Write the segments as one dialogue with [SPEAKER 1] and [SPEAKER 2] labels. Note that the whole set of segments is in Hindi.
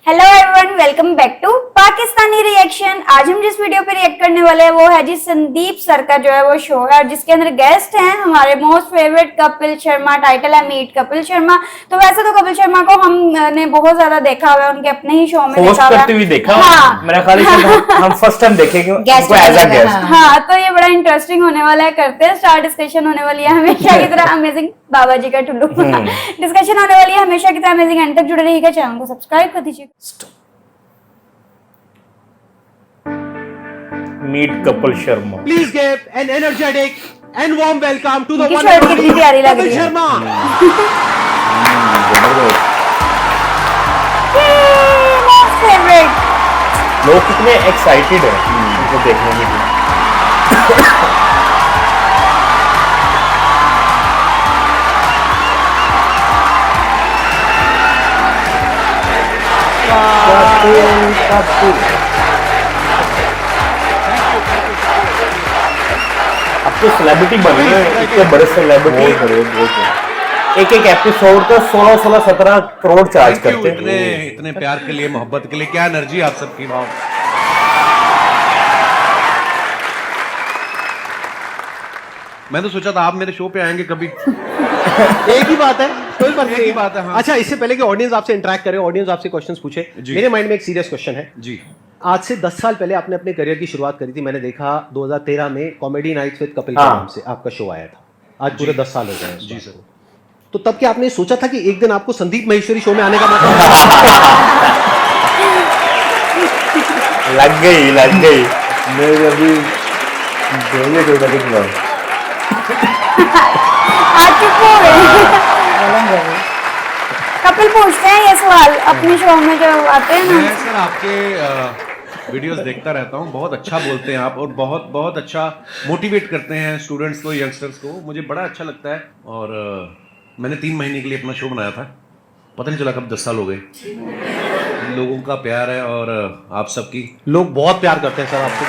[SPEAKER 1] Hello everyone, welcome back to Pakistani reaction. आज हम जिस वीडियो पे रिएक्ट करने वाले हैं वो है जी संदीप सर का जो है वो शो है, और जिसके अंदर गेस्ट हैं हमारे most favourite Kapil Sharma. Title है मीट कपिल शर्मा। तो वैसे तो कपिल शर्मा को हमने बहुत ज्यादा देखा हुआ है, उनके अपने ही शो में देखा हुआ है।
[SPEAKER 2] देखा
[SPEAKER 1] हाँ,
[SPEAKER 2] मेरा ख्याल है हम फर्स्ट टाइम देखेंगे उनको एज अ गेस्ट।
[SPEAKER 1] हाँ, तो ये बड़ा इंटरेस्टिंग होने वाला है। करते हैं स्टार, डिस्कशन होने वाली है हमेशा की तरह अमेजिंग। बाबा जी का टुल्लू डिस्कशन होने वाली है हमेशा की तरह अमेजिंग। एंड तक जुड़े रहिएगा, चैनल को सब्सक्राइब कर दीजिए।
[SPEAKER 2] Meet Kapil Sharma.
[SPEAKER 3] Please give an energetic and warm welcome to the
[SPEAKER 1] इनकी
[SPEAKER 3] one
[SPEAKER 1] शर्ट
[SPEAKER 3] and
[SPEAKER 1] कितनी
[SPEAKER 3] only
[SPEAKER 1] प्यारी लग
[SPEAKER 3] Kapil
[SPEAKER 1] रही है।
[SPEAKER 3] Sharma.
[SPEAKER 1] Most favourite.
[SPEAKER 2] लोग कितने एक्साइटेड हैं उनको देखने के लिए। अब तो सेलिब्रिटी बन गए हैं, इतने बड़े सेलिब्रिटी। एक एक एपिसोड का 16-17 करोड़ चार्ज करते हैं।
[SPEAKER 3] इतने प्यार के लिए, मोहब्बत के लिए, क्या एनर्जी आप सबकी। वाह, मैं तो सोचा था आप मेरे शो पे आएंगे कभी। एक ही बात है, कोई बात नहीं, बात है। हाँ। अच्छा, इससे पहले कि ऑडियंस आपसे इंटरेक्ट करे, ऑडियंस आपसे क्वेश्चंस पूछे, मेरे माइंड में एक सीरियस क्वेश्चन है जी। आज से 10 साल पहले आपने अपने करियर की शुरुआत करी थी। मैंने देखा 2013 में कॉमेडी नाइट्स विद कपिल के नाम से आपका शो आया था। आज पूरे 10 साल हो गए हैं जी सर। तो तब क्या आपने सोचा था कि एक दिन आपको संदीप महेश्वरी शो में आने का मौका
[SPEAKER 2] लग गई।
[SPEAKER 4] मैं अभी देंगे कोई ना
[SPEAKER 1] आ चुके हैं। कपिल पूछते हैं ये सवाल अपने शो में जो आते हैं
[SPEAKER 3] मैं
[SPEAKER 1] ना।
[SPEAKER 3] सर आपके वीडियोस देखता रहता हूँ, बहुत अच्छा बोलते हैं आप, और बहुत बहुत अच्छा मोटिवेट करते हैं स्टूडेंट्स को, यंगस्टर्स को। मुझे बड़ा अच्छा लगता है। और मैंने 3 महीने के लिए अपना शो बनाया था, पता नहीं चला कब 10 साल हो गए। लोगों का प्यार है और आप सबकी, लोग बहुत प्यार करते हैं सर आपको।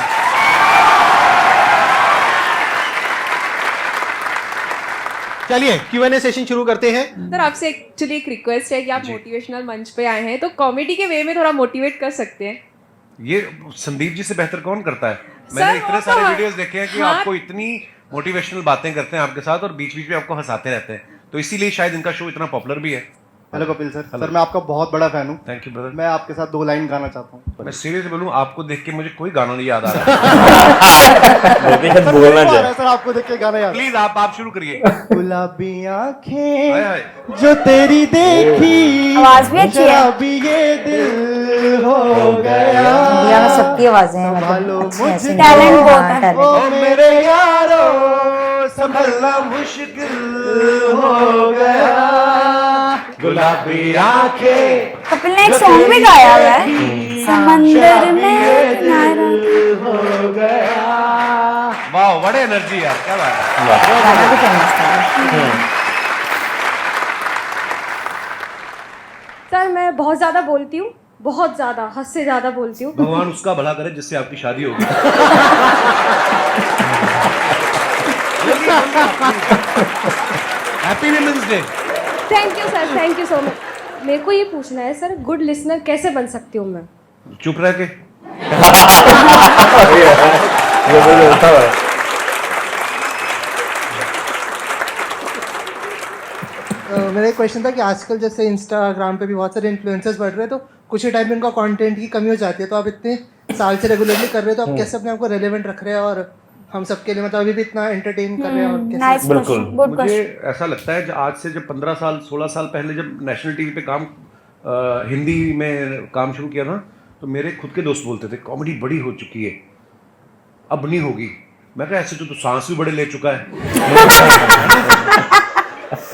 [SPEAKER 3] चलिए Q&A सेशन शुरू करते हैं।
[SPEAKER 5] सर आपसे एक्चुअली एक रिक्वेस्ट है कि आप मोटिवेशनल मंच पे आए हैं तो कॉमेडी के वे में थोड़ा मोटिवेट कर सकते हैं।
[SPEAKER 3] ये संदीप जी से बेहतर कौन करता है?
[SPEAKER 5] सर,
[SPEAKER 3] मैंने इतने
[SPEAKER 5] वो
[SPEAKER 3] सारे
[SPEAKER 5] तो
[SPEAKER 3] वीडियोस देखे हैं कि
[SPEAKER 5] हाँ।
[SPEAKER 3] आपको इतनी मोटिवेशनल बातें करते हैं आपके साथ, और बीच बीच में आपको हंसाते रहते हैं, तो इसीलिए शायद इनका शो इतना पॉपुलर भी है।
[SPEAKER 4] Hello Kapil sir. सर मैं आपका बहुत बड़ा फैन हूँ।
[SPEAKER 3] Thank you brother.
[SPEAKER 4] मैं आपके साथ 2 लाइन गाना चाहता हूँ।
[SPEAKER 3] मैं सीरियसली बोलूं, आपको देख के मुझे कोई गाना नहीं याद आ रहा।
[SPEAKER 2] बोलना चाहिए।
[SPEAKER 4] सर आपको देख के गाना याद।
[SPEAKER 3] प्लीज आप शुरू करिए।
[SPEAKER 4] गुलाबी आंखें
[SPEAKER 3] हाय हाय।
[SPEAKER 4] जो तेरी देखी,
[SPEAKER 1] आवाज भी अच्छी है।
[SPEAKER 4] शराबी ये दिल हो गया।
[SPEAKER 6] इंडिया में सबकी आवाजें हैं,
[SPEAKER 4] संभालो
[SPEAKER 6] मतलब अच्छी हैं,
[SPEAKER 4] मुझे,
[SPEAKER 6] सिंगर।
[SPEAKER 1] टैलेंट बहुत
[SPEAKER 6] हाँ,
[SPEAKER 1] है।
[SPEAKER 6] टैलेंट।
[SPEAKER 4] ओ मेरे यारो संभलना मुश्किल हो गया। गुलाबी आंखें
[SPEAKER 1] कपिल ने एक सॉन्ग भी गाया हुआ है, समंदर में किनारा।
[SPEAKER 4] हो गया।
[SPEAKER 3] वाह, बड़े एनर्जी यार, क्या बात है।
[SPEAKER 6] गाना भी फेमस था।
[SPEAKER 5] सर मैं बहुत ज्यादा बोलती हूँ, बहुत ज्यादा, हद से ज्यादा बोलती हूँ।
[SPEAKER 3] भगवान उसका भला करे जिससे आपकी शादी होगी। Happy women's day.
[SPEAKER 5] Thank you sir, thank you so much. मेरे को ये पूछना है सर, गुड लिसनर कैसे बन सकती हूँ मैं?
[SPEAKER 3] चुप रह के।
[SPEAKER 4] मेरा एक क्वेश्चन था कि आजकल जैसे इंस्टाग्राम पे भी बहुत सारे इन्फ्लुएंसर्स बढ़ रहे हैं, तो कुछ ही टाइम में उनका कंटेंट की कमी हो जाती है। तो आप इतने साल से रेगुलरली कर रहे हो, तो आप कैसे अपने आप को रेलेवेंट रख रहे हैं और हम सबके लिए मतलब अभी भी इतना एंटरटेन कर रहे हैं? और कैसे?
[SPEAKER 1] नाइस
[SPEAKER 2] बिल्कुल।
[SPEAKER 1] क्वेश्चन, गुड
[SPEAKER 3] मुझे
[SPEAKER 1] क्वेश्चन।
[SPEAKER 3] ऐसा लगता है आज से जब 15 साल 16 साल पहले जब नेशनल टीवी पे काम हिंदी में काम शुरू किया ना, तो मेरे खुद के दोस्त बोलते थे कॉमेडी बड़ी हो चुकी है, अब नहीं होगी। मैं कहा ऐसे तो सांस भी बड़े ले चुका है।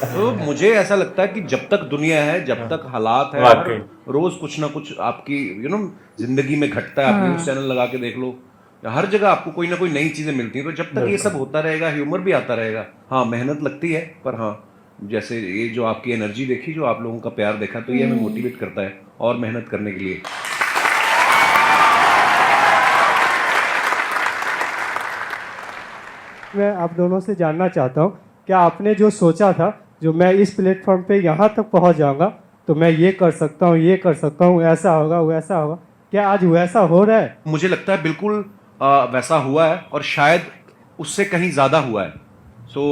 [SPEAKER 3] तो मुझे ऐसा लगता है कि जब तक दुनिया है, जब तक हालात है,
[SPEAKER 2] वाकई।
[SPEAKER 3] रोज कुछ ना कुछ आपकी जिंदगी में घटता है। आप न्यूज चैनल लगा के देख लो, हर जगह आपको कोई ना कोई नई चीजें मिलती हैं। तो जब तक ये सब होता रहेगा, ह्यूमर भी आता रहेगा। हाँ, मेहनत लगती है, पर हाँ, जैसे ये जो आपकी एनर्जी देखी, जो आप लोगों का प्यार देखा, तो ये हमें मोटिवेट करता है और मेहनत करने के लिए।
[SPEAKER 7] मैं आप दोनों से जानना चाहता हूँ, क्या आपने जो सोचा था, जो मैं इस प्लेटफॉर्म पे यहाँ तक पहुँच जाऊँगा, तो मैं ये कर सकता हूँ, ये कर सकता हूँ, ऐसा होगा वैसा होगा। क्या आज वैसा हो रहा है?
[SPEAKER 3] मुझे लगता है बिल्कुल वैसा हुआ है और शायद उससे कहीं ज़्यादा हुआ है। सो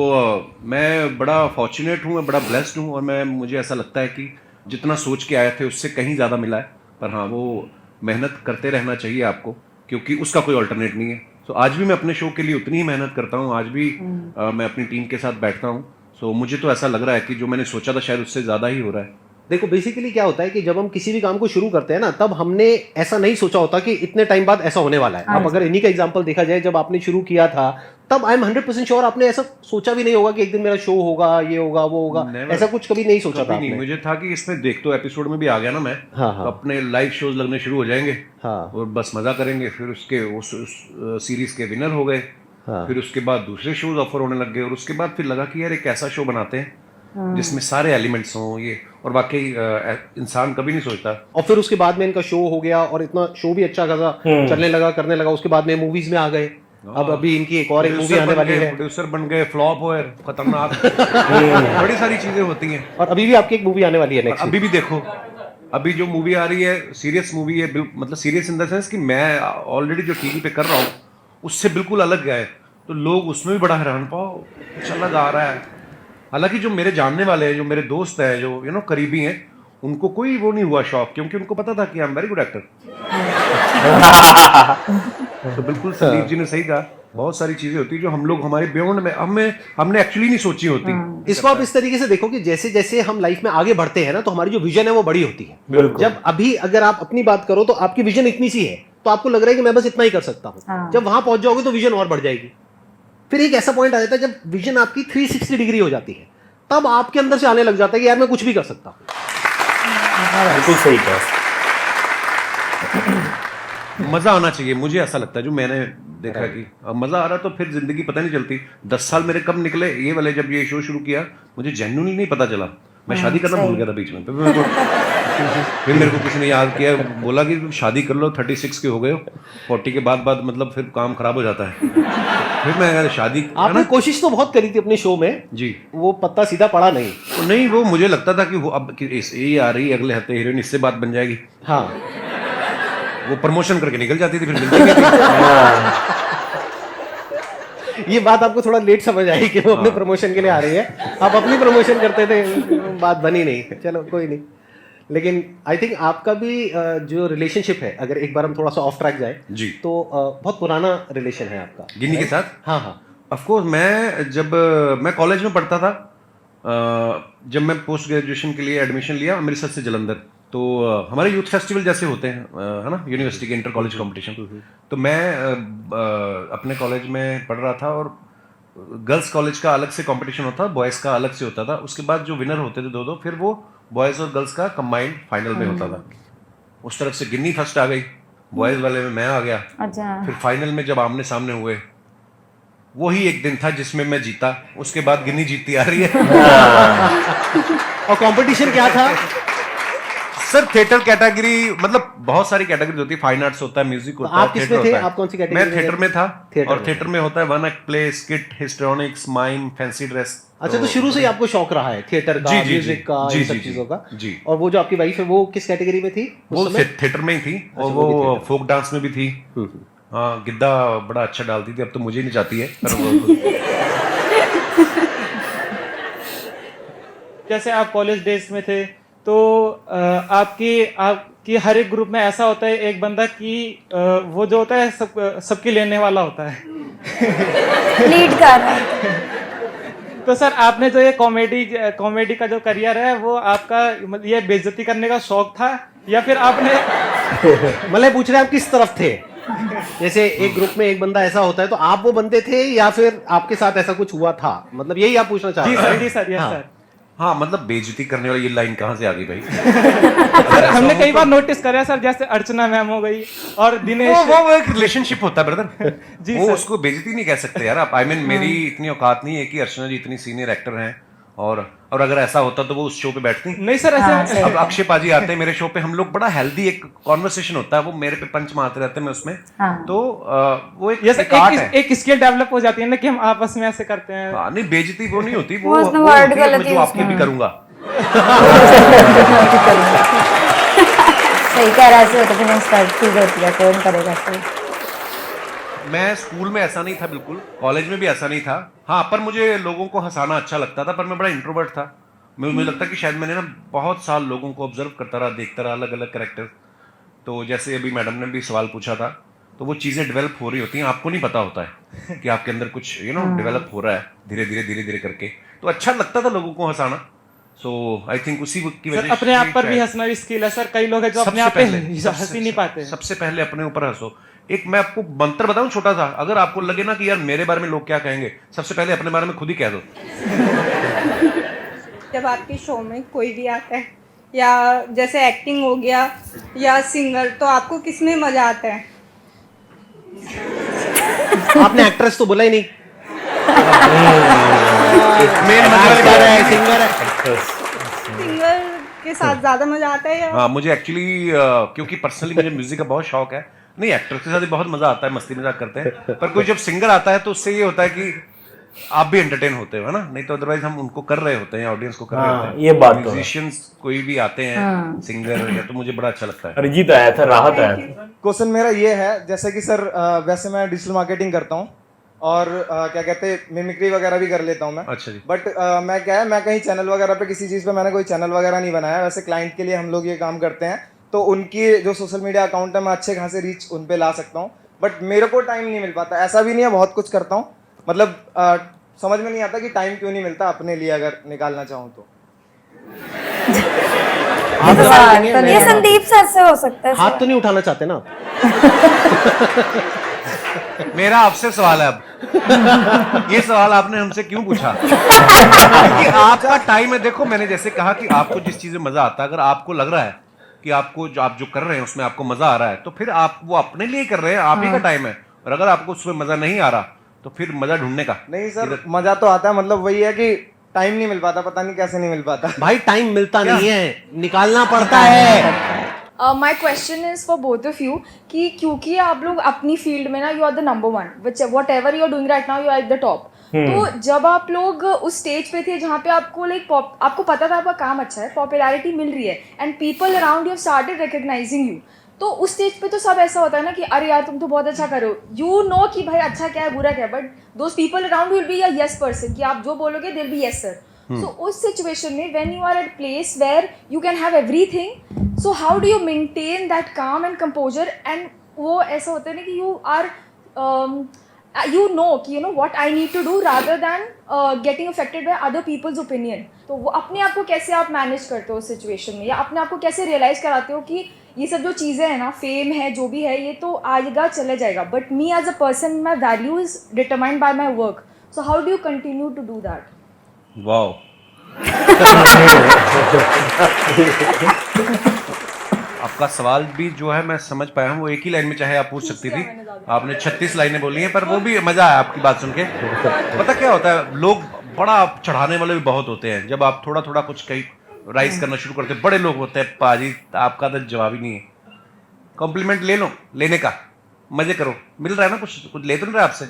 [SPEAKER 3] मैं बड़ा फॉर्चुनेट हूँ, मैं बड़ा ब्लेस्ड हूँ, और मुझे ऐसा लगता है कि जितना सोच के आए थे उससे कहीं ज़्यादा मिला है। पर हाँ, वो मेहनत करते रहना चाहिए आपको, क्योंकि उसका कोई अल्टरनेट नहीं है। सो आज भी मैं अपने शो के लिए उतनी ही मेहनत करता हूँ, आज भी मैं अपनी टीम के साथ बैठता हूँ। सो मुझे तो ऐसा लग रहा है कि जो मैंने सोचा था शायद उससे ज़्यादा ही हो रहा है।
[SPEAKER 8] देखो बेसिकली क्या होता है कि जब हम किसी भी काम को शुरू करते हैं ना, तब हमने ऐसा नहीं सोचा होता कि इतने टाइम बाद ऐसा होने वाला है। अब अगर इन्हीं का एग्जांपल देखा जाए, जब आपने शुरू किया था तब आई एम 100% श्योर आपने ऐसा सोचा भी नहीं होगा कि एक दिन मेरा शो होगा, ये होगा, वो होगा। ऐसा कुछ कभी नहीं सोचा था
[SPEAKER 3] नहीं,
[SPEAKER 8] आपने?
[SPEAKER 3] मुझे था कि इसमें देख तो एपिसोड में भी आ गया ना मैं,
[SPEAKER 8] हाँ, हाँ।
[SPEAKER 3] तो अपने लाइव शोज लगने शुरू हो जाएंगे,
[SPEAKER 8] हाँ।
[SPEAKER 3] और बस मजा करेंगे। फिर उसके उस सीरीज के विनर हो गए,
[SPEAKER 8] हाँ।
[SPEAKER 3] फिर उसके बाद दूसरे शोज ऑफर होने लग गए, और उसके बाद फिर लगा कि यार एक ऐसा शो बनाते हैं जिसमें सारे एलिमेंट्स हों ये, और वाकई इंसान कभी नहीं सोचता।
[SPEAKER 8] और फिर उसके बाद में इनका शो हो गया और इतना शो भी अच्छा खासा चलने लगा, करने लगा। उसके बाद में मूवीज में आ गए। अब अभी इनकी एक और एक मूवी आने वाली है।
[SPEAKER 3] प्रोड्यूसर बन गए, फ्लॉप हुए, खतरनाक बड़ी सारी चीजें होती हैं।
[SPEAKER 8] और अभी भी आपकी एक मूवी आने वाली है नेक्स्ट।
[SPEAKER 3] अभी भी देखो, अभी जो मूवी आ रही है सीरियस मूवी है, मतलब सीरियस इन द सेंस कि मैं ऑलरेडी जो टीवी पे कर रहा हूँ उससे बिल्कुल अलग है, तो लोग उसमें भी बड़ा हैरान, पाओ कुछ अलग आ रहा है। हालांकि जो मेरे जानने वाले हैं, जो मेरे दोस्त हैं, जो करीबी हैं, उनको कोई वो नहीं हुआ शौक, क्योंकि उनको पता था कि I am very good actor. तो बिल्कुल संदीप जी ने सही कहा, बहुत सारी चीजें होती है जो हम लोग हमारे बियॉन्ड में हमने एक्चुअली नहीं सोची होती।
[SPEAKER 8] इसको आप इस तरीके से देखो कि जैसे जैसे हम लाइफ में आगे बढ़ते हैं ना, तो हमारी जो विजन है वो बड़ी होती है। जब अभी अगर आप अपनी बात करो तो आपकी विजन इतनी सी है, तो आपको लग रहा है कि मैं बस इतना ही कर सकता हूँ। जब वहां पहुंच जाओगे तो विजन और बढ़ जाएगी। फिर एक ऐसा पॉइंट आ जाता है जब विजन आपकी 360 डिग्री हो जाती है, तब आपके अंदर से आने लग जाता है कि यार मैं कुछ भी कर सकता हूँ।
[SPEAKER 2] बिल्कुल सही कहा।
[SPEAKER 3] मजा आना चाहिए, मुझे ऐसा लगता है, जो मैंने देखा कि अब मजा आ रहा तो फिर जिंदगी पता नहीं चलती। 10 साल मेरे कब निकले ये वाले, जब ये शो शुरू किया मुझे जेन्युइनली नहीं पता चला। मैं शादी करना भूल गया था बीच में। फिर मेरे को किसी ने याद किया, बोला कि शादी कर लो, 36 के हो गए हो, 40 के बाद मतलब फिर काम खराब हो जाता है। फिर मैं शादी,
[SPEAKER 8] आपने कोशिश तो बहुत करी थी अपने शो में
[SPEAKER 3] जी,
[SPEAKER 8] वो पत्ता सीधा पड़ा नहीं।
[SPEAKER 3] वो मुझे लगता था कि वो अब ये आ रही है अगले हफ्ते हीरोइन, इससे बात बन जाएगी।
[SPEAKER 8] हाँ,
[SPEAKER 3] वो प्रमोशन करके निकल जाती थी, फिर मिलती नहीं थी।
[SPEAKER 8] ये बात आपको थोड़ा लेट समझ आई कि वो अपने प्रमोशन के लिए आ रही है। आप अपनी प्रमोशन करते थे, बात बनी नहीं। चलो कोई नहीं। लेकिन आई थिंक आपका भी जो रिलेशनशिप है, अगर एक बार हम थोड़ा सा ऑफ ट्रैक जाए
[SPEAKER 3] जी,
[SPEAKER 8] तो बहुत पुराना रिलेशन है आपका
[SPEAKER 3] गिन्नी के साथ।
[SPEAKER 8] हाँ हाँ,
[SPEAKER 3] ऑफ कोर्स। मैं कॉलेज में पढ़ता था, जब मैं पोस्ट ग्रेजुएशन के लिए एडमिशन लिया अमृतसर से जलंधर, तो हमारे यूथ फेस्टिवल जैसे होते हैं, है ना, यूनिवर्सिटी के इंटर कॉलेज कॉम्पिटिशन। तो मैं अपने कॉलेज में पढ़ रहा था, और गर्ल्स कॉलेज का अलग से कंपटीशन होता था, बॉयज़ का अलग से होता था। उसके बाद जो विनर होते थे दो, फिर वो बॉयज़ और गर्ल्स का कंबाइंड फाइनल में होता था। उस तरफ से गिन्नी फर्स्ट आ गई, बॉयज़ वाले में मैं आ गया।
[SPEAKER 1] अच्छा।
[SPEAKER 3] फिर फाइनल में जब आमने सामने हुए, वही एक दिन था जिसमें मैं जीता। उसके बाद गिन्नी जीतती आ रही है।
[SPEAKER 8] और कंपटीशन क्या था
[SPEAKER 3] सर? थिएटर कैटेगरी, मतलब बहुत सारी कैटेगरी होती है, फाइन आर्ट्स होता है, म्यूजिक होता है,
[SPEAKER 8] आप किसमें थे? आप कौन सी कैटेगरी
[SPEAKER 3] मैं थिएटर में था।
[SPEAKER 8] थिएटर
[SPEAKER 3] और
[SPEAKER 8] में।
[SPEAKER 3] थिएटर में होता है one act play, skit, histrionics, mime, fancy dress.
[SPEAKER 8] अच्छा, तो शुरू से ही आपको शौक रहा है थिएटर का,
[SPEAKER 3] जी, जी,
[SPEAKER 8] म्यूजिक का,
[SPEAKER 3] जी,
[SPEAKER 8] इन
[SPEAKER 3] जी,
[SPEAKER 8] सब
[SPEAKER 3] जी,
[SPEAKER 8] चीजों का?
[SPEAKER 3] जी।
[SPEAKER 8] और वो जो आपकी वाइफ है वो किस कैटेगरी में थी?
[SPEAKER 3] वो थिएटर में ही थी, और
[SPEAKER 8] वो भी
[SPEAKER 3] वो
[SPEAKER 8] थिएटर।
[SPEAKER 3] फोक डांस में भी थी। हाँ, गिद्दा बड़ा अच्छा डालती थी, अब तो मुझे नहीं जाती है, पर वो
[SPEAKER 7] जैसे आप कॉलेज डेज में थे तो आपकी हर एक ग्रुप में ऐसा होता है एक बंदा कि वो जो होता है सबकी लेने वाला होता है।
[SPEAKER 1] लीड कर रहा है।
[SPEAKER 7] तो सर आपने जो ये कॉमेडी का जो करियर है वो आपका मतलब ये बेइज्जती करने का शौक था, या फिर आपने
[SPEAKER 8] मतलब पूछ रहे हैं आप किस तरफ थे? जैसे एक ग्रुप में एक बंदा ऐसा होता है, तो आप वो बंदे थे या फिर आपके साथ ऐसा कुछ हुआ था? मतलब यही आप पूछना चाह रहे हैं?
[SPEAKER 7] जी सर, यस
[SPEAKER 8] हाँ।
[SPEAKER 7] सर।
[SPEAKER 3] हाँ, मतलब बेइज्जती करने वाली ये लाइन कहाँ से आ गई भाई?
[SPEAKER 7] सर हमने कई बार नोटिस करा सर, जैसे अर्चना मैम हो गई और दिनेश।
[SPEAKER 3] वो एक रिलेशनशिप होता है ब्रदर।
[SPEAKER 7] जी
[SPEAKER 3] वो
[SPEAKER 7] सर।
[SPEAKER 3] उसको बेइज्जती नहीं कह सकते यार आप। आई मीन मेरी इतनी औकात नहीं है कि अर्चना जी इतनी सीनियर एक्टर हैं, और अगर ऐसा होता तो वो उस शो पे बैठती
[SPEAKER 7] नहीं सर, ऐसे
[SPEAKER 3] अब अक्षय पाजी आते हैं मेरे शो पे, हम लोग बड़ा हेल्दी एक कॉन्वर्सेशन होता है, वो मेरे पे पंच मारते रहते हैं, मैं उसमें। तो वो एक आर्ट है।
[SPEAKER 7] एक स्किल डेवलप हो जाती है ना कि हम आपस में ऐसे करते हैं।
[SPEAKER 3] हाँ, नहीं बेइज्जती वो नहीं होती, वो
[SPEAKER 1] वो उसने word
[SPEAKER 3] होती है,
[SPEAKER 1] गलत
[SPEAKER 3] मैं जो
[SPEAKER 1] use
[SPEAKER 3] आपकी भी करूंगा।
[SPEAKER 6] सही कह रहा है, ऐसे होता है फिर स्टार्ट फील होती है, कौन करेगा फिर।
[SPEAKER 9] मैं स्कूल में ऐसा नहीं था बिल्कुल, कॉलेज में भी ऐसा नहीं था। हाँ, पर मुझे लोगों को हंसाना अच्छा लगता था, पर मैं बड़ा इंट्रोवर्ट था। मुझे लगता कि शायद मैंने ना बहुत साल लोगों को ऑब्जर्व करता रहा, देखता रहा, अलग अलग कैरेक्टर। तो जैसे अभी मैडम ने भी सवाल पूछा था, तो वो चीज़ें डेवलप हो रही होती हैं, आपको नहीं पता होता है कि आपके अंदर कुछ डेवलप हो रहा है धीरे धीरे करके। तो अच्छा लगता था लोगों को हंसाना। सो आई थिंक उसी की
[SPEAKER 7] सर
[SPEAKER 9] वजह
[SPEAKER 7] अपने आप पर भी हंसना भी स्किल है सर, कई लोग हैं जो अपने आप पे हंस ही नहीं पाते।
[SPEAKER 9] सबसे पहले अपने ऊपर हंसो। एक मैं आपको मंत्र बताऊं छोटा सा, अगर आपको लगे ना कि यार मेरे बारे में लोग क्या कहेंगे, सबसे पहले अपने बारे में खुद ही कह दो।
[SPEAKER 10] जब आपके शो में कोई भी आता है, या जैसे एक्टिंग हो गया या सिंगर, तो आपको किसमें मजा आता है?
[SPEAKER 8] आपने एक्ट्रेस तो बोला ही नहीं।
[SPEAKER 10] सिंगर के साथ ज्यादा मजा आता है या?
[SPEAKER 9] हाँ, मुझे एक्चुअली क्योंकि पर्सनली मुझे म्यूजिक का बहुत शौक है। नहीं, एक्टर के साथ भी बहुत मजा आता है, मस्ती मजाक करते हैं, पर कोई जब सिंगर आता है तो उससे ये होता है कि आप भी एंटरटेन होते हो, है ना? नहीं तो अदरवाइज हम उनको कर रहे होते हैं, ऑडियंस को कर रहे होते हैं।
[SPEAKER 2] ये बात तो है।
[SPEAKER 9] म्यूजिशियंस कोई भी आते हैं, सिंगर या, तो मुझे बड़ा अच्छा लगता है।
[SPEAKER 2] अरिजीत आया था, राहत आया था।
[SPEAKER 11] क्वेश्चन मेरा ये है, जैसे कि सर वैसे मैं डिजिटल मार्केटिंग करता हूँ और क्या कहते हैं मिमिक्री वगैरह भी कर लेता हूँ मैं।
[SPEAKER 9] अच्छा जी।
[SPEAKER 11] बट मैं क्या है, मैं कहीं चैनल वगैरह पे किसी चीज़ पे मैंने कोई चैनल वगैरह नहीं बनाया। वैसे क्लाइंट के लिए हम लोग ये काम करते हैं, तो उनकी जो सोशल मीडिया अकाउंट है मैं अच्छे खासे रीच उन पे ला सकता हूँ, बट मेरे को टाइम नहीं मिल पाता। ऐसा भी नहीं है, बहुत कुछ करता हूँ, मतलब समझ में नहीं आता कि टाइम क्यों नहीं मिलता अपने लिए अगर निकालना चाहूँ तो।
[SPEAKER 1] ये संदीप सर से हो सकता है।
[SPEAKER 8] हाथ तो नहीं उठाना चाहते ना आप?
[SPEAKER 9] मेरा आपसे सवाल है अब। ये सवाल आपने हमसे क्यों पूछा? क्योंकि आपका टाइम है। देखो, मैंने जैसे कहा कि आपको जिस चीज में मजा आता है, अगर आपको लग रहा है कि आपको जो आप जो कर रहे हैं उसमें आपको मजा आ रहा है, तो फिर आप वो अपने लिए कर रहे हैं, आप ही का टाइम है। और अगर आपको उसमें मजा नहीं आ रहा, तो फिर मजा ढूंढने का।
[SPEAKER 11] नहीं सर, मजा तो आता है, मतलब वही है कि टाइम नहीं मिल पाता, पता नहीं कैसे नहीं मिल पाता।
[SPEAKER 8] भाई टाइम मिलता नहीं है, निकालना पड़ता है।
[SPEAKER 5] My question is for both of you कि क्योंकि आप लोग अपनी फील्ड में ना you are the number one, whatever you are doing right now, you are at the top. तो जब आप लोग उस स्टेज पे थे जहाँ पे आपको आपको पता था आपका काम अच्छा है, पॉपुलैरिटी मिल रही है, and people around you started recognising you, तो उस स्टेज पे तो सब ऐसा होता है ना कि अरे यार तुम तो बहुत अच्छा करो, यू नो कि भाई अच्छा क्या है बुरा क्या है, but those people around will be a yes person कि आप जो बोलोगे they will be yes sir. So उस सिचुएशन में when you are at place where you can have everything, so how do you maintain that calm and composure? And वो ऐसा होता है ना कि you are you know कि you know what I need to do rather than getting affected by other people's opinion. तो वो अपने आप को कैसे आप मैनेज करते हो उस सिचुएशन में, या अपने आप को कैसे रियलाइज कराते हो कि ये सब जो चीज़ें हैं ना, फेम है जो भी है, ये तो आएगा चले जाएगा, but me as a person my value is determined by my work, so how do you continue to do that?
[SPEAKER 9] Wow. आपका सवाल भी जो है मैं समझ पाया हूँ, वो एक ही लाइन में चाहे आप पूछ सकती थी, आपने 36 लाइनें बोली हैं, पर वो भी मजा आया आपकी बात सुन के। पता क्या होता है, लोग बड़ा चढ़ाने वाले भी बहुत होते हैं। जब आप थोड़ा थोड़ा कुछ कहीं राइज करना शुरू करते हैं, बड़े लोग होते हैं, पाजी आपका तो जवाब ही नहीं है। कॉम्प्लीमेंट ले लो, लेने का मजे करो, मिल रहा है ना, कुछ कुछ ले तो नहीं रहा आपसे,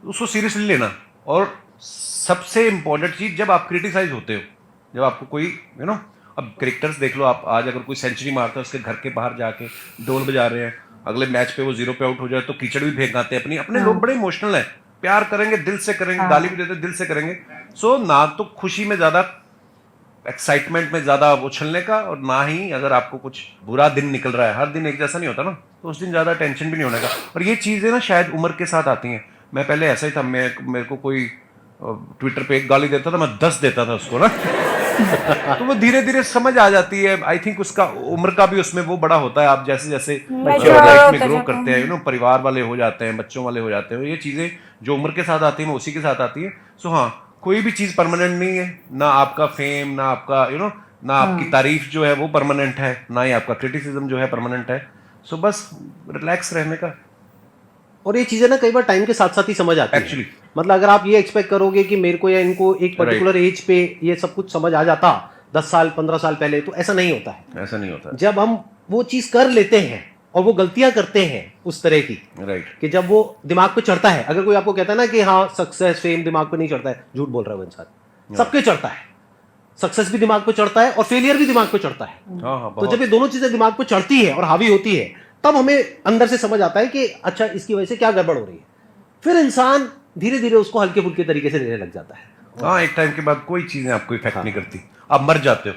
[SPEAKER 9] उसको सीरियसली लेना। और सबसे इंपॉर्टेंट चीज, जब आप क्रिटिसाइज होते हो, जब आपको कोई अब क्रिकेटर्स देख लो आप, आज अगर कोई सेंचुरी मारता है, उसके घर के बाहर जाके ढोल बजा रहे हैं, अगले मैच पे वो 0 पे आउट हो जाए तो कीचड़ भी फेंक आते हैं। अपने लोग बड़े इमोशनल हैं, प्यार करेंगे, दिल से करेंगे, गाली भी देते दिल से करेंगे। सो ना तो खुशी में ज्यादा, एक्साइटमेंट में ज्यादा उछलने का, और ना ही अगर आपको कुछ बुरा दिन निकल रहा है, हर दिन एक जैसा नहीं होता ना, तो उस दिन ज्यादा टेंशन भी नहीं होने का। और ये चीजें ना शायद उम्र के साथ आती हैं। मैं पहले ऐसा ही था, मेरे को कोई ट्विटर पे एक गाली देता था, मैं 10 देता था उसको ना। तो वो धीरे धीरे समझ आ जाती है। आई थिंक उसका उम्र का भी उसमें वो बड़ा होता है। आप जैसे जैसे लाइफ में ग्रो करते हैं, परिवार वाले हो जाते हैं, बच्चों वाले हो जाते हैं, ये चीजें जो उम्र के साथ आती है वो उसी के साथ आती है। सो हाँ, कोई भी चीज परमानेंट नहीं है, ना आपका फेम, ना आपका ना आपकी तारीफ जो है वो परमानेंट है, ना ही आपका क्रिटिसिज्म जो है परमानेंट है। सो बस रिलैक्स रहने का।
[SPEAKER 8] और ये चीजें ना कई बार टाइम के साथ साथ ही समझ आती है एक्चुअली। मतलब अगर आप ये एक्सपेक्ट करोगे कि मेरे को या इनको एक पर्टिकुलर एज पे ये सब कुछ समझ आ जाता 10 साल 15 साल पहले, तो ऐसा नहीं होता है।
[SPEAKER 9] ऐसा नहीं होता।
[SPEAKER 8] जब हम वो चीज कर लेते हैं और वो गलतियां करते हैं उस तरह की,
[SPEAKER 9] राइट,
[SPEAKER 8] कि जब वो दिमाग पे चढ़ता है। अगर कोई आपको कहता है ना कि हाँ सक्सेस फेम दिमाग पे नहीं चढ़ता है, झूठ बोल रहा है वो इंसान, सबके चढ़ता है। सक्सेस भी दिमाग पे चढ़ता है और फेलियर भी दिमाग पे चढ़ता है। तो जब ये दोनों चीजें दिमाग पे चढ़ती है और हावी होती है, तब हमें अंदर से समझ आता है कि अच्छा इसकी वजह से क्या गड़बड़ हो रही है। फिर इंसान धीरे धीरे उसको हल्के फुल्के तरीके से लेने लग जाता है।
[SPEAKER 9] हाँ, एक टाइम के बाद कोई चीजें आपको इफेक्ट नहीं करती, आप मर जाते हो।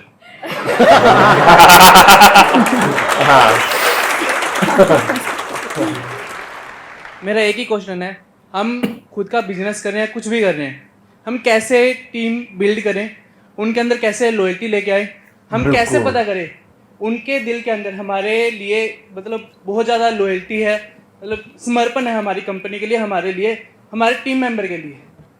[SPEAKER 7] मेरा एक ही क्वेश्चन है, हम खुद का बिजनेस कर रहे हैं, कुछ भी कर रहे हैं, हम कैसे टीम बिल्ड करें, उनके अंदर कैसे लॉयल्टी लेके आए, हम कैसे पता करें उनके दिल के अंदर हमारे लिए मतलब बहुत ज़्यादा लॉयल्टी है, मतलब समर्पण है हमारी कंपनी के लिए, हमारे लिए, हमारे टीम मेंबर के लिए।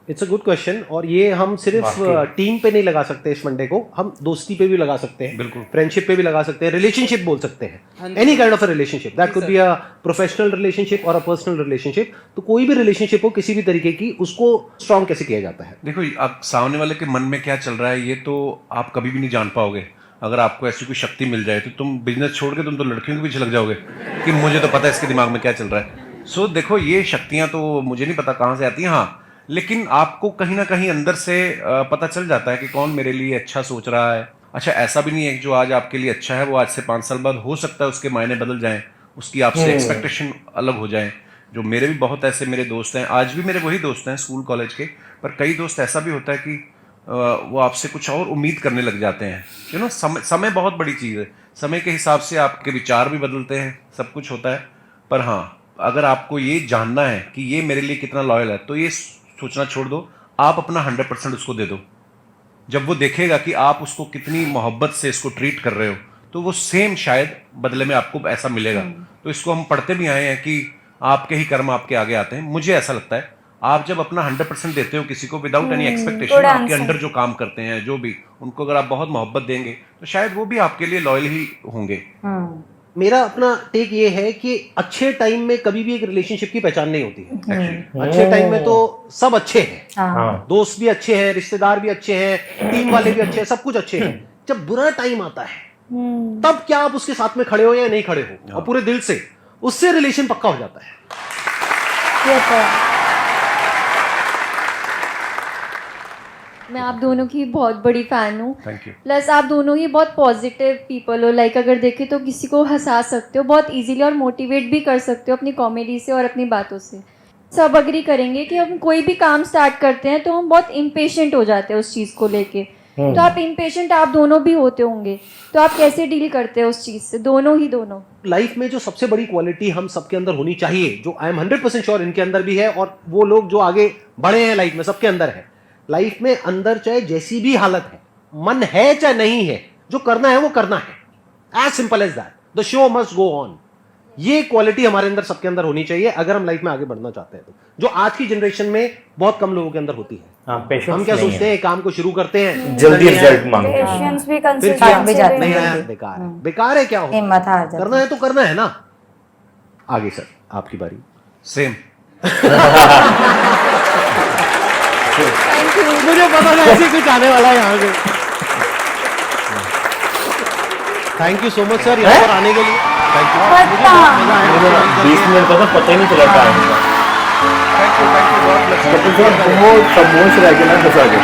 [SPEAKER 8] It's a good question. और ये हम सिर्फ टीम पे नहीं लगा सकते इस फंडे को, हम दोस्ती पे भी लगा सकते हैं,
[SPEAKER 9] बिल्कुल,
[SPEAKER 8] फ्रेंडशिप पे भी लगा सकते हैं, रिलेशनशिप बोल सकते हैं, any kind of a relationship, that could be a professional relationship और अ पर्सनल रिलेशनशिप। तो कोई भी रिलेशनशिप हो किसी भी तरीके की, उसको स्ट्रॉन्ग कैसे किया जाता है?
[SPEAKER 9] देखो, आप सामने वाले के मन में क्या चल रहा है ये तो आप कभी भी नहीं जान पाओगे। अगर आपको ऐसी कोई शक्ति मिल जाए तो तुम बिजनेस छोड़ के तुम तो लड़कियों के पीछे लग जाओगे कि मुझे तो पता है इसके दिमाग में क्या चल रहा है। सो देखो, ये शक्तियां तो मुझे नहीं पता कहाँ से आती हैं, हाँ, लेकिन आपको कहीं ना कहीं अंदर से पता चल जाता है कि कौन मेरे लिए अच्छा सोच रहा है। अच्छा, ऐसा भी नहीं है कि जो आज आपके लिए अच्छा है वो आज से 5 साल बाद हो सकता है उसके मायने बदल जाएं, उसकी आपसे एक्सपेक्टेशन अलग हो जाए। जो मेरे भी बहुत ऐसे मेरे दोस्त हैं, आज भी मेरे वही दोस्त हैं स्कूल कॉलेज के, पर कई दोस्त ऐसा भी होता है कि वो आपसे कुछ और उम्मीद करने लग जाते हैं। यू नो, समय बहुत बड़ी चीज़ है, समय के हिसाब से आपके विचार भी बदलते हैं, सब कुछ होता है। पर हाँ, अगर आपको ये जानना है कि ये मेरे लिए कितना लॉयल है, तो ये सोचना छोड़ दो, आप अपना 100% उसको दे दो। जब वो देखेगा कि आप उसको कितनी मोहब्बत से इसको ट्रीट कर रहे हो, तो वो सेम शायद बदले में आपको ऐसा मिलेगा। तो इसको हम पढ़ते भी आए हैं कि आपके ही कर्म आपके आगे आते हैं। मुझे ऐसा लगता है, आप जब अपना 100% देते हो किसी को विदाउट एनी एक्सपेक्टेशन, आपके अंडर जो काम करते हैं जो भी, उनको अगर आप बहुत मोहब्बत देंगे तो शायद वो भी आपके लिए लॉयल ही होंगे।
[SPEAKER 8] मेरा अपना टेक ये है कि अच्छे टाइम में कभी भी एक रिलेशनशिप की पहचान नहीं होती है। अच्छे टाइम में तो सब अच्छे हैं, दोस्त भी अच्छे हैं, रिश्तेदार भी अच्छे हैं, टीम वाले भी अच्छे हैं, सब कुछ अच्छे हैं। जब बुरा टाइम आता है तब क्या आप उसके साथ में खड़े हो या नहीं खड़े हो, और पूरे दिल से, उससे रिलेशन पक्का हो जाता है।
[SPEAKER 12] मैं आप दोनों की बहुत बड़ी फैन हूँ।
[SPEAKER 9] Thank you.
[SPEAKER 12] प्लस आप दोनों ही बहुत पॉजिटिव पीपल हो, लाइक अगर देखें तो किसी को हंसा सकते हो बहुत इजीली और मोटिवेट भी कर सकते हो अपनी कॉमेडी से और अपनी बातों से। सब अग्री करेंगे कि हम कोई भी काम स्टार्ट करते हैं तो हम बहुत इम्पेशेंट हो जाते हैं उस चीज़ को लेके। तो आप इम्पेशेंट आप दोनों भी होते होंगे, तो आप कैसे डील करते हैं उस चीज़ से? दोनों
[SPEAKER 8] लाइफ में जो सबसे बड़ी क्वालिटी हम सबके अंदर होनी चाहिए, जो आई एम 100% श्योर इनके अंदर भी है, और वो लोग जो आगे बढ़े हैं लाइफ में सबके अंदर है। लाइफ में अंदर चाहे जैसी भी हालत है, मन है चाहे नहीं है, जो करना है वो करना है, as simple as that. The show must go on. ये क्वालिटी हमारे अंदर सबके अंदर होनी चाहिए अगर हम लाइफ में आगे बढ़ना चाहते हैं, तो जो आज की जनरेशन में बहुत कम लोगों के अंदर होती है। हम क्या सोचते हैं, काम को शुरू करते हैं,
[SPEAKER 2] जल्दी रिजल्ट मांगते हैं,
[SPEAKER 1] पेशेंस भी,
[SPEAKER 8] फिर
[SPEAKER 1] कंसिस्टेंसी भी।
[SPEAKER 8] नहीं यार, बेकार है, बेकार है, क्या हो,
[SPEAKER 6] हिम्मत हार जाती है।
[SPEAKER 8] करना है तो करना है ना। आगे सर, आपकी बारी।
[SPEAKER 9] सेम।
[SPEAKER 8] मुझे पता था ऐसे कुछ आने वाला है यहाँ से। Thank you so much sir यहाँ पर आने के लिए। थैंक यू, मुझे बहुत मजा आया।
[SPEAKER 2] 20 मिनट का पता ही नहीं चला टाइम का। बहुत खामोश रह के ना बस आ गए,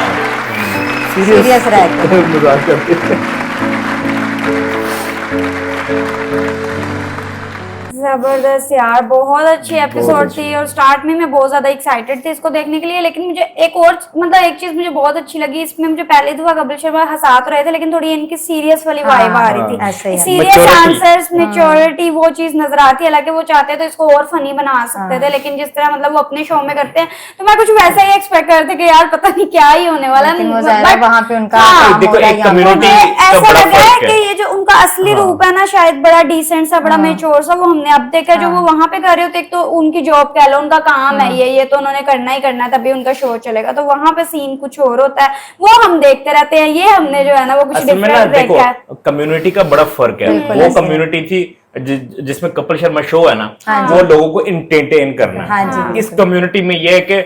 [SPEAKER 6] सीरियस रह के
[SPEAKER 2] मजाक करते।
[SPEAKER 1] जबरदस्त यार, बहुत अच्छी एपिसोड थी और स्टार्ट में मैं बहुत ज्यादा एक्साइटेड थी इसको देखने के लिए। लेकिन मुझे एक और मतलब एक चीज मुझे बहुत अच्छी लगी इसमें, मुझे पहले तो कपिल शर्मा हंसा तो रहे थे लेकिन थोड़ी इनकी सीरियस वाली वाइब आ रही थी, सीरियस आंसर्स, मैच्योरिटी, वो चीज नजर आती है। हालांकि वो चाहते तो इसको और फनी बना सकते थे, लेकिन जिस तरह मतलब वो अपने शो में करते हैं तो मैं कुछ वैसा ही एक्सपेक्ट करते कि यार पता नहीं क्या ही होने वाला है।
[SPEAKER 6] वहाँ पे उनका
[SPEAKER 2] देखो, एक कम्युनिटी
[SPEAKER 1] ऐसा लगा है कि ये जो उनका असली रूप है ना, शायद बड़ा डिसेंट सा, बड़ा मेच्योर सा, वो हमने अब देखा। जो वो वहां पे कर रहे होते, एक तो उनकी जॉब कह लो, उनका काम है ये तो उन्होंने करना ही करना है, तभी उनका शो चलेगा। तो वहां पे सीन कुछ और होता है, वो हम देखते रहते हैं। ये हमने जो है ना वो कुछ डिफरेंट देखा है।
[SPEAKER 2] कम्युनिटी का बड़ा फर्क है। वो कम्युनिटी थी जिसमें कपिल शर्मा शो है ना, वो लोगों को एंटरटेन करना है। इस कम्युनिटी में ये है कि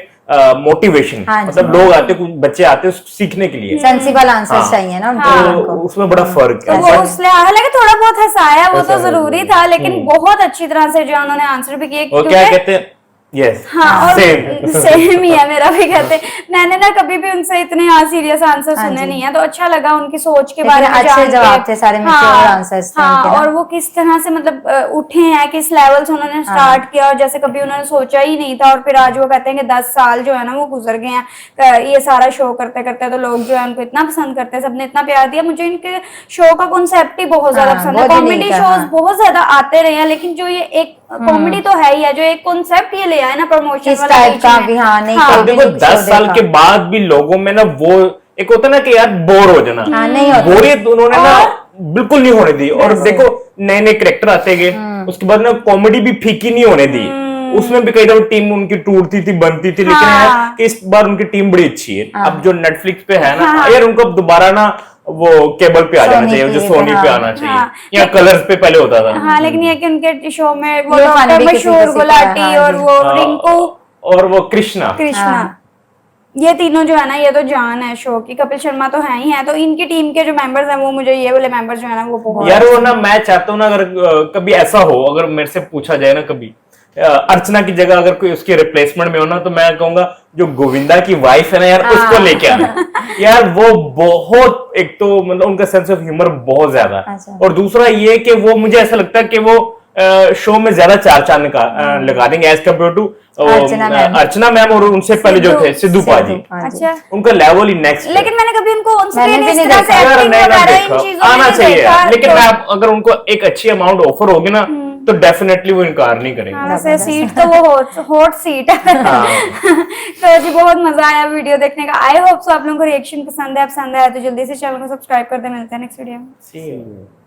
[SPEAKER 2] मोटिवेशन, मतलब लोग आते, कुछ बच्चे आते सीखने के लिए,
[SPEAKER 6] सेंसिबल आंसर चाहिए ना उनको।
[SPEAKER 2] उसमें बड़ा फर्क है।
[SPEAKER 1] वो उसलिए हालांकि थोड़ा बहुत हंसाया, वो तो जरूरी था, लेकिन बहुत अच्छी तरह से जो उन्होंने आंसर भी किए।
[SPEAKER 2] और क्या कहते हैं, यस
[SPEAKER 1] हाँ, और
[SPEAKER 2] सेम
[SPEAKER 1] सेम ही है मेरा भी। कहते मैंने ना कभी भी उनसे इतने सीरियस आंसर
[SPEAKER 6] हाँ
[SPEAKER 1] सुने
[SPEAKER 6] जी।
[SPEAKER 1] नहीं है, तो अच्छा लगा उनकी सोच के
[SPEAKER 6] लेकिन
[SPEAKER 1] बारे में
[SPEAKER 6] अच्छे
[SPEAKER 1] जान के।
[SPEAKER 6] जवाब थे, सारे mature answers थे
[SPEAKER 1] हाँ,
[SPEAKER 6] उनके ना।
[SPEAKER 1] और वो किस तरह से मतलब उठे हैं, किस लेवल से उन्होंने स्टार्ट किया, और जैसे कभी उन्होंने सोचा ही नहीं था, और फिर आज वो कहते हैं कि 10 साल जो है ना वो गुजर गए हैं ये सारा शो करते करते। तो लोग जो है उनको इतना पसंद करते हैं, सबने इतना प्यार दिया। मुझे इनके शो का कॉन्सेप्ट ही बहुत ज्यादा पसंद है।
[SPEAKER 6] बहुत
[SPEAKER 1] कॉमेडी
[SPEAKER 6] unique है,
[SPEAKER 1] शोज
[SPEAKER 6] हाँ।
[SPEAKER 1] बहुत ज्यादा आते रहे हैं, लेकिन जो ये एक कॉमेडी तो है ही है, जो एक कॉन्सेप्ट ये ले आए ना प्रमोशन
[SPEAKER 6] किस
[SPEAKER 1] वाला
[SPEAKER 6] टाइप
[SPEAKER 1] बीच
[SPEAKER 6] का
[SPEAKER 1] में।
[SPEAKER 6] भी, हाँ, नहीं
[SPEAKER 1] हाँ,
[SPEAKER 6] कोई भी
[SPEAKER 2] देखो
[SPEAKER 6] नहीं
[SPEAKER 2] 10
[SPEAKER 6] show
[SPEAKER 2] साल
[SPEAKER 6] देखा।
[SPEAKER 2] के बाद भी लोगों में ना वो एक होता ना कि यार बोर हो जाना,
[SPEAKER 6] हाँ, नहीं होता।
[SPEAKER 2] बोरियत उन्होंने ना बिल्कुल नहीं होने दी। और देखो नए नए कैरेक्टर आते गए, उसके बाद ना कॉमेडी भी फीकी नहीं होने दी। उसमें भी कई दफा टीम उनकी टूटती थी, बनती थी, लेकिन है कि इस बार उनकी टीम बड़ी अच्छी है। अब जो नेटफ्लिक्स पे है ना, यार उनको अब दोबारा ना वो केबल पे आ जाना
[SPEAKER 6] सोनी
[SPEAKER 2] चाहिए, जो
[SPEAKER 6] पे,
[SPEAKER 2] सोनी पे
[SPEAKER 6] हाँ।
[SPEAKER 2] आना चाहिए,
[SPEAKER 1] हाँ।
[SPEAKER 2] या कलर्स पे पहले होता था।
[SPEAKER 1] हाँ, लेकिन ये कि उनके शो में वो
[SPEAKER 6] ये फन
[SPEAKER 1] डॉक्टर
[SPEAKER 6] भी किसी
[SPEAKER 1] मशहूर
[SPEAKER 6] किसी का है,
[SPEAKER 1] गुलाटी
[SPEAKER 6] हाँ
[SPEAKER 1] और
[SPEAKER 6] जी।
[SPEAKER 1] वो रिंकू
[SPEAKER 2] और वो कृष्णा
[SPEAKER 1] कृष्णा, ये तीनों जो है ना ये तो जान है शो की। कपिल शर्मा तो है ही है, तो इनकी टीम के जो मेंबर्स हैं वो मुझे ये वाले मेंबर्स जो है ना वो बहुत
[SPEAKER 2] यार वो ना मैं चाहता हूँ ना, अगर कभी ऐसा हो, अगर मेरे से पूछा जाए ना कभी अर्चना की जगह अगर कोई उसके रिप्लेसमेंट में हो ना, तो मैं कहूंगा जो गोविंदा की वाइफ है ना यार, उसको लेके आना। यार वो बहुत, एक तो मतलब उनका सेंस ऑफ ह्यूमर बहुत ज्यादा है,
[SPEAKER 6] अच्छा।
[SPEAKER 2] और दूसरा ये कि वो मुझे ऐसा लगता है कि वो शो में ज्यादा चार चांद लगा देंगे as compared to Archana ma'am और उनसे पहले जो थे सिद्धू पाजी।
[SPEAKER 1] अच्छा,
[SPEAKER 2] उनका लेवल ही नेक्स्ट।
[SPEAKER 1] लेकिन मैंने कभी उनको ऑन
[SPEAKER 6] मैंने
[SPEAKER 1] स्क्रीन
[SPEAKER 6] भी
[SPEAKER 1] इस
[SPEAKER 6] नहीं
[SPEAKER 1] तरह से
[SPEAKER 6] देखा।
[SPEAKER 1] एक्टिंग वगैरह इन चीजों में
[SPEAKER 2] आना
[SPEAKER 1] नहीं
[SPEAKER 2] चाहिए
[SPEAKER 1] देखा,
[SPEAKER 2] यार, लेकिन
[SPEAKER 1] तो-
[SPEAKER 2] मैं अगर उनको एक अच्छी अमाउंट ऑफर होगी ना, तो डेफिनेटली वो इनकार नहीं करेंगे।
[SPEAKER 1] हाँ, वैसे सीट तो वो हॉट सीट है। तो जी बहुत मजा आया वीडियो देखने का। आई होप सो आप लोगों को रिएक्शन पसंद है तो जल्दी से चैनल को सब्सक्राइब कर दे। मिलते हैं नेक्स्ट वीडियो में।
[SPEAKER 2] See you.